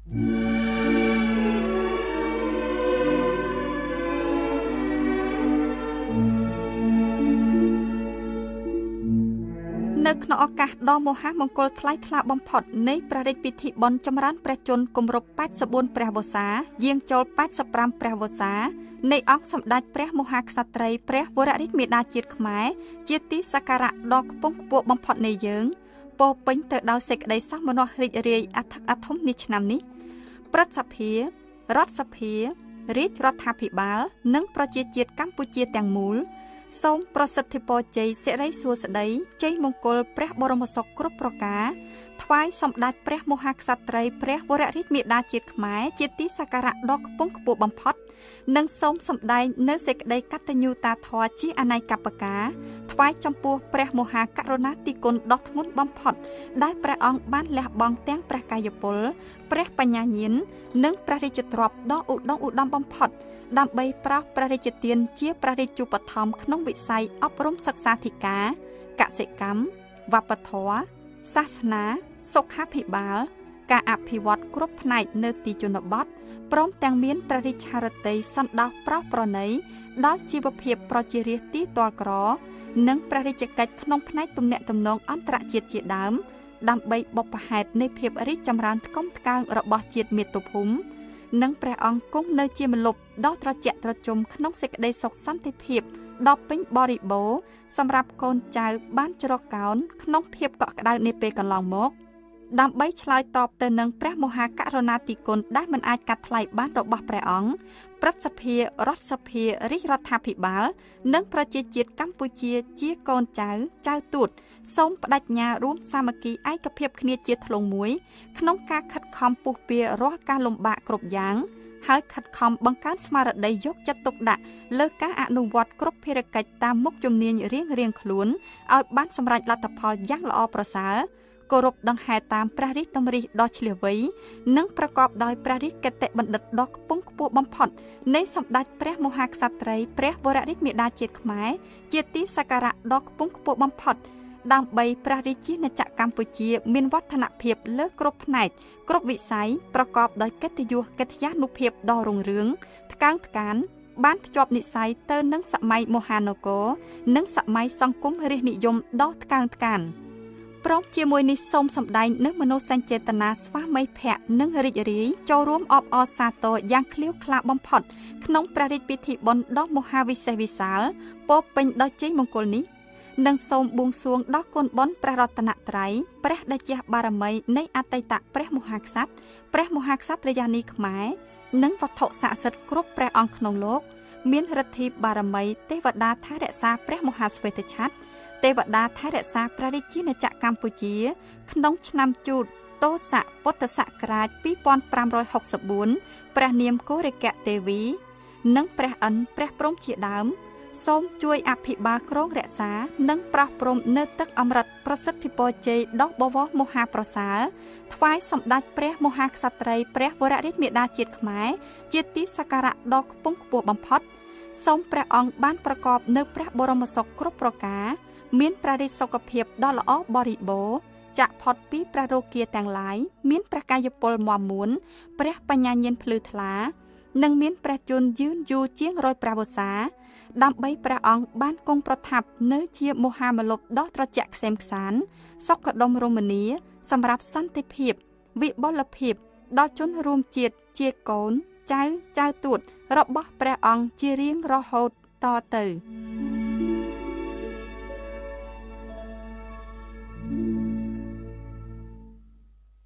នៅក្នុងឱកាសដ៏មហាមង្គលថ្លៃថ្លាបំផុតនៃព្រះរាជពិធីបុណ្យចម្រើនព្រះជន្មគម្រប់84ព្រះវស្សាយាងចូល85ព្រះវស្សានៃអង្គសម្ដេចព្រះមហាក្សត្រីព្រះវររាជមាតាជាតិខ្មែរជាទីសក្ការៈដ៏ខ្ពង់ខ្ពស់បំផុតនៃយើងពោពេញទៅដោយសេចក្តីសោមនស្សរីករាយអធិកអធមនាឆ្នាំនេះព្រឹទ្ធសភារដ្ឋសភារាជរដ្ឋាភិបាលនិងប្រជាជាតិកម្ពុជាទាំងមូលសូមប្រសិទ្ធិពរជ័យសិរីសួស្តីជ័យមង្គលព្រះបរមសុខគ្រប់ប្រការថ្វាយសម្ដេចព្រះមហាក្សត្រីព្រះវររាជមាតាជាតិខ្មែរជាទីសក្ការៈដ៏ខ្ពង់ខ្ពស់បំផុតនិងសូមសម្ដែងនៅសេចក្តីកតញ្ញូតាធម៌ជាអនេកប្បការថ្វាយចំពោះព្រះមហាករុណាธิគុណដ៏ធ្ងន់បំផុតដែលព្រះអង្គបានលះបង់ទាំងព្រះកាយពលព្រះបញ្ញាញាណនិងព្រះរាជទ្រព្យដ៏ឧត្តមឧត្តមបំផុតដើម្បីប្រោសព្រះរាជទានជាព្រះរាជឧបត្ថម្ភក្នុងវិស័យអប់រំសិក្សាធិការកសិកម្មវប្បធម៌សាសនាសុខាភិបាលការអភិវឌ្ឍគ្រប់ផ្នែកនៅទីជនបទព្រមទាំងមានព្រះរាជហឫទ័យសន្តោសប្រោសប្រណីដល់ជីវភាពប្រជារាស្ត្រទីទាល់ក្រនិងព្រះរាជកិច្ចក្នុងផ្នែកទំនាក់ទំនងអន្តរជាតិជាដើមដើម្បីបុព្វហេតុនៃភាពរីកចម្រើនថ្កុំថ្កើងរបស់ជាតិមាតុភូមិនិងព្រះអង្គគង់នៅជាម្លប់ដ៏ត្រជាក់ត្រជុំក្នុងសេចក្តីសុខសន្តិភាពដ៏ពេញបរិបូរណ៍សម្រាប់កូនចៅបានជ្រកកោនក្នុងភាពកក់ក្ដៅនាពេលកន្លងមកដើម្បីឆ្លើយតបទៅនឹងព្រះមហាករុណាธิគុណដែលមិនអាចកាត់ថ្លៃបានរបស់ព្រះអង្គព្រឹទ្ធសភារដ្ឋសភារាជរដ្ឋាភិបាលនិងប្រជាជាតិកម្ពុជាជាកូនចៅទូតសូមបដិញ្ញារួមសាមគ្គីឯកភាពគ្នាជាធ្លុងមួយក្នុងការខិតខំពុះពៀរាល់ការលំបាកគ្រប់យ៉ាងហើយខិតខំបង្កើនស្មារតីយកចិត្តទុកដាក់លើការអនុវត្តគ្រប់ភារកិច្ចតាមមុខជំនាញរៀងៗខ្លួនឲ្យបានសម្រេចលទ្ធផលយ៉ាងល្អប្រសើរគោរពដង្ហែតាមព្រះរាជតម្រិះដ៏ឆ្លៀសវៃនិងប្រកបដោយព្រះរាជគតិបណ្ឌិតដ៏ខ្ពង់ខ្ពស់បំផុតនៃសម្ដេចព្រះមហាក្សត្រីព្រះវររាជមាតាជាតិខ្មែរជាទីសក្ការៈដ៏ខ្ពង់ខ្ពស់បំផុតដើម្បីព្រះរាជាណាចក្រកម្ពុជាមានវឌ្ឍនភាពលើគ្រប់ផ្នែកគ្រប់វិស័យប្រកបដោយកិត្តិយសកិត្តិយានុភាពដ៏រុងរឿងថ្កើងថ្កានបានភ្ជាប់និស្ស័យទៅនឹងសម័យមហានគរនិងសម័យសង្គមរាស្ត្រនិយមដ៏ថ្កើងថ្កានព្រមជាមួយនេះសូមសម្ដែងនូវមនោសញ្ចេតនាស្វាមីភក្តិនិងរីករាយចូលរួមអបអរសាទរយ៉ាងក្លៀវក្លាបំផុតក្នុងព្រះរាជពិធីបុណ្យដ៏មហាវិសេសវិសាលពោពេញដោយជ័យមង្គលនេះនិងសូមបួងសួងដល់គុណបុណ្យព្រះរតនត្រ័យព្រះតេជះបារមីនៃអតីតព្រះមហាក្សត្រព្រះមហាក្សត្រិយានីខ្មែរនិងវត្ថុស័ក្តិសិទ្ធិគ្រប់ព្រះអង្គក្នុងលោកមានឫទ្ធិបារមីទេវតាថែរក្សាព្រះមហាស្វេតឆ័ត្រទេវតាថែរក្សាព្រះរាជាណាចក្រកម្ពុជាក្នុងឆ្នាំជូតទស័កពុទ្ធសករាជ2564ព្រះនាមកូរិកៈទេវីនិងព្រះឥន្ទព្រះព្រហ្មជាដើមសូមជួយអភិបាលគ្រងរក្សានិងប្រោះព្រំនៅទឹកអមរិតប្រសិទ្ធិពរជ័យដ៏បវរមហាប្រសើរថ្វាយសម្ដេចព្រះមហាក្សត្រីព្រះវររាជមាតាជាតិខ្មែរជាទីសក្ការៈដ៏ខ្ពង់ខ្ពស់បំផុតសូមព្រះអង្គបានប្រកបនៅព្រះបរមសុខគ្រប់ប្រការមានព្រះរាជសុខភាពដ៏ល្អបរិបូរណ៍ចាក់ផុតពីព្រះរោគាទាំងឡាយមានព្រះកាយពលមាំមួនព្រះបញ្ញាញាណភ្លឺថ្លានិងមានព្រះជន្មយឺនយូរជាង100ព្រះវស្សាដើម្បីព្រះអង្គបានគង់ប្រថាប់នៅជាមហាមលុបដ៏ត្រជាក់ក្សេមក្សានសុខដុមរមនាសម្រាប់សន្តិភាពវិបុលភាពដល់ជនរួមជាតិជាកូនចៅទូតរបស់ព្រះអង្គជារៀងរហូតតទៅ